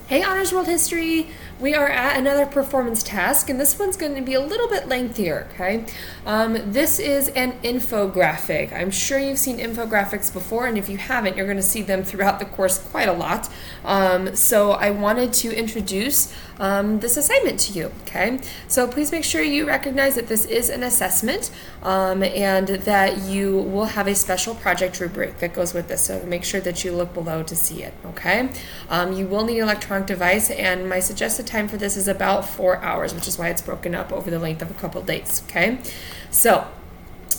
Hey Honors World History! We are at another performance task, and this one's going to be a little bit lengthier, okay? This is an infographic. I'm sure you've seen infographics before, and if you haven't, you're going to see them throughout the course quite a lot. So I wanted to introduce this assignment to you, okay? So please make sure you recognize that this is an assessment, and that you will have a special project rubric that goes with this, so make sure that you look below to see it, okay? You will need an electronic device, and my suggested time for this is about 4 hours, which is why it's broken up over the length of a couple days, okay? So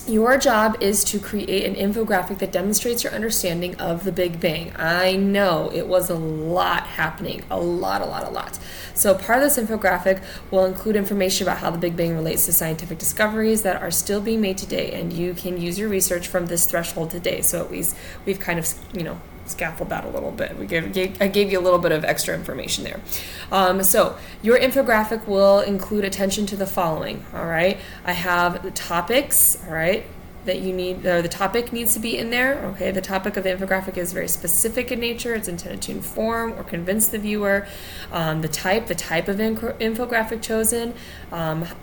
your job is to create an infographic that demonstrates your understanding of the Big Bang. I know it was a lot happening, a lot. So part of this infographic will include information about how the Big Bang relates to scientific discoveries that are still being made today, and you can use your research from this threshold today. So at least we've kind of, scaffold that a little bit. I gave you a little bit of extra information there. So your infographic will include attention to the following, all right? I have the topics, all right, that you need, or the topic needs to be in there, okay? The topic of the infographic is very specific in nature. It's intended to inform or convince the viewer. The type of infographic chosen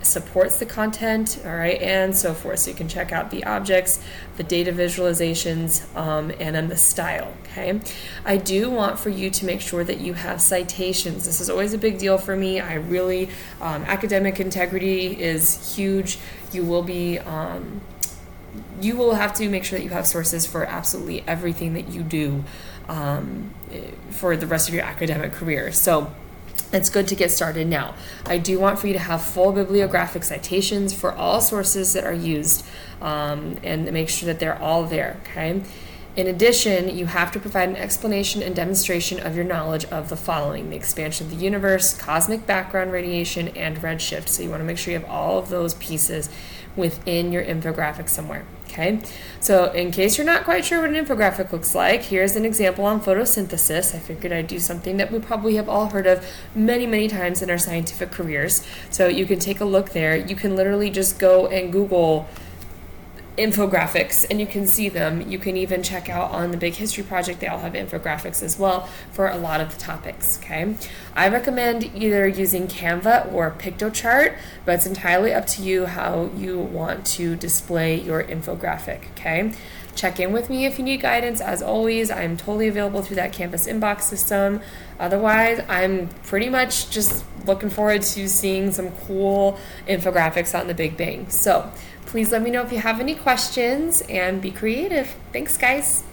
supports the content, all right, and so forth. So you can check out the objects, the data visualizations, and then the style, okay? I do want for you to make sure that you have citations. This is always a big deal for me. I really, academic integrity is huge. You will have to make sure that you have sources for absolutely everything that you do for the rest of your academic career. So it's good to get started now. I do want for you to have full bibliographic citations for all sources that are used, and make sure that they're all there, okay? In addition, you have to provide an explanation and demonstration of your knowledge of the following: the expansion of the universe, cosmic background radiation, and redshift. So you want to make sure you have all of those pieces within your infographic somewhere, okay? So in case you're not quite sure what an infographic looks like, here's an example on photosynthesis. I figured I'd do something that we probably have all heard of many times in our scientific careers. So you can take a look there. You can literally just go and Google infographics and you can see them. You can even check out on the Big History Project, they all have infographics as well for a lot of the topics, okay? I recommend either using Canva or Pictochart, but it's entirely up to you how you want to display your infographic, okay? Check in with me if you need guidance. As always, I'm totally available through that campus inbox system. Otherwise, I'm pretty much just looking forward to seeing some cool infographics on the Big Bang. So please let me know if you have any questions and be creative. Thanks, guys.